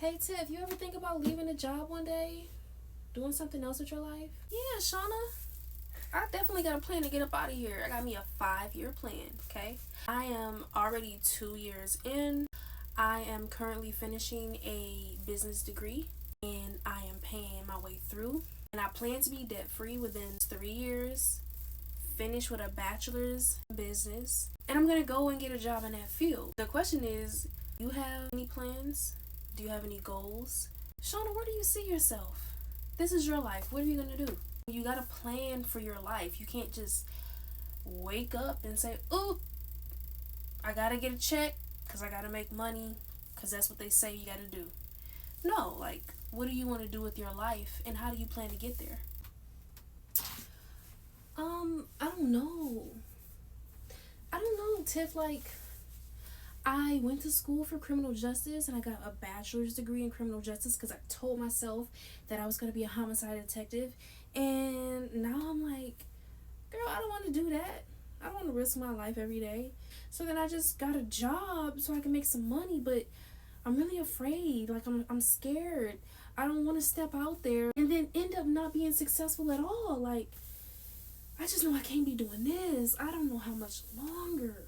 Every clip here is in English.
Hey Tiff, you ever think about leaving a job one day? Doing something else with your life? Yeah, Shauna. I definitely got a plan to get up out of here. I got me a 5-year plan, okay? I am already 2 years in. I am currently finishing a business degree and I am paying my way through. And I plan to be debt free within 3 years, finish with a bachelor's in business, and I'm gonna go and get a job in that field. The question is, do you have any plans? Do you have any goals? Shauna, where do you see yourself? This is your life. What are you gonna do? You gotta plan for your life. You can't just wake up and say, "Ooh, I gotta get a check because I gotta make money because that's what they say you gotta do." No, like, what do you want to do with your life and how do you plan to get there? I don't know. I don't know, Tiff. Like, I went to school for criminal justice and I got a bachelor's degree in criminal justice because I told myself that I was going to be a homicide detective. And now I'm like, girl, I don't want to do that. I don't want to risk my life every day. So then I just got a job so I can make some money, but I'm really afraid. Like, I'm scared. I don't want to step out there and then end up not being successful at all. Like, I just know I can't be doing this. I don't know how much longer.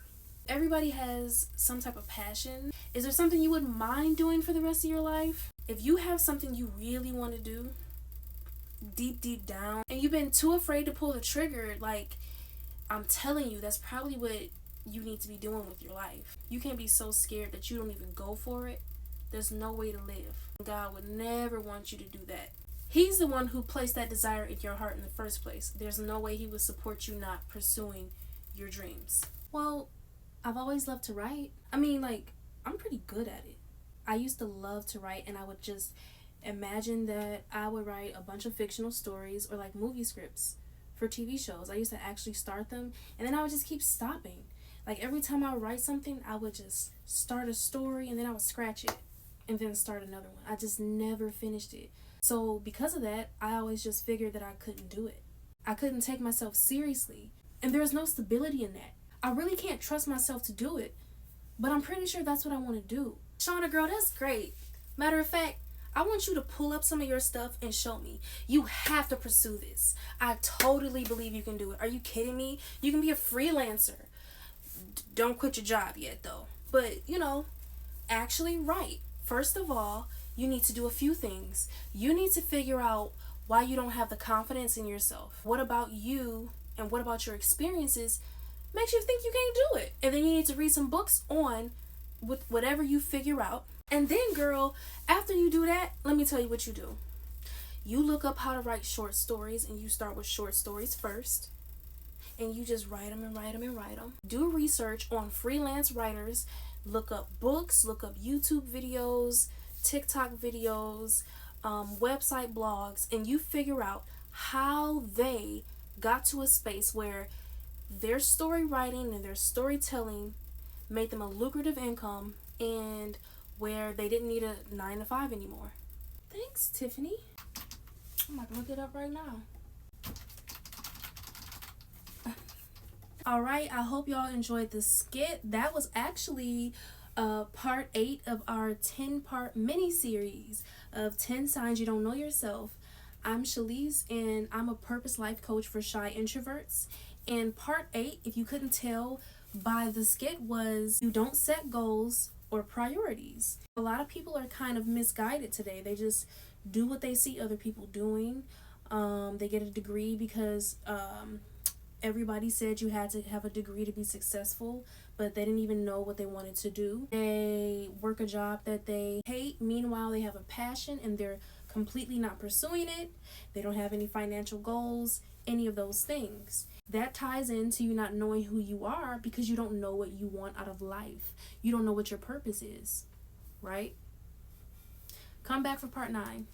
Everybody has some type of passion. Is there something you wouldn't mind doing for the rest of your life? If you have something you really want to do, deep down, and you've been too afraid to pull the trigger, like, I'm telling you, that's probably what you need to be doing with your life. You can't be so scared that you don't even go for it. There's no way to live. God would never want you to do that. He's the one who placed that desire in your heart in the first place. There's no way he would support you not pursuing your dreams. Well, I've always loved to write. I mean, like, I'm pretty good at it. I used to love to write, and I would just imagine that I would write a bunch of fictional stories or like movie scripts for TV shows. I used to actually start them, and then I would just keep stopping. Like, every time I would write something, I would just start a story, and then I would scratch it, and then start another one. I just never finished it. So because of that, I always just figured that I couldn't do it. I couldn't take myself seriously, and there's no stability in that. I really can't trust myself to do it, but I'm pretty sure that's what I want to do. Shauna, girl, that's great. Matter of fact, I want you to pull up some of your stuff and show me. You have to pursue this. I totally believe you can do it. Are you kidding me? You can be a freelancer. Don't quit your job yet, though. But, actually write. First of all, you need to do a few things. You need to figure out why you don't have the confidence in yourself. What about you and what about your experiences makes you think you can't do it? And then you need to read some books on whatever you figure out. And then, girl, after you do that, let me tell you what you do. You look up how to write short stories, and you start with short stories first. And you just write them and write them and write them. Do research on freelance writers. Look up books, look up YouTube videos, TikTok videos, website blogs, and you figure out how they got to a space where their story writing and their storytelling made them a lucrative income and where they didn't need a 9-to-5 anymore. Thanks, Tiffany. I'm about to look it up right now. Alright, I hope y'all enjoyed the skit. That was actually part 8 of our 10-part mini-series of 10 signs you don't know yourself. I'm Shalise, and I'm a purpose life coach for shy introverts. And part 8, if you couldn't tell by the skit, was you don't set goals or priorities. A lot of people are kind of misguided today. They just do what they see other people doing. They get a degree because everybody said you had to have a degree to be successful, but they didn't even know what they wanted to do. They work a job that they hate. Meanwhile, they have a passion and they're completely not pursuing it. They don't have any financial goals, any of those things. That ties into you not knowing who you are because you don't know what you want out of life. You don't know what your purpose is, right? Come back for part 9.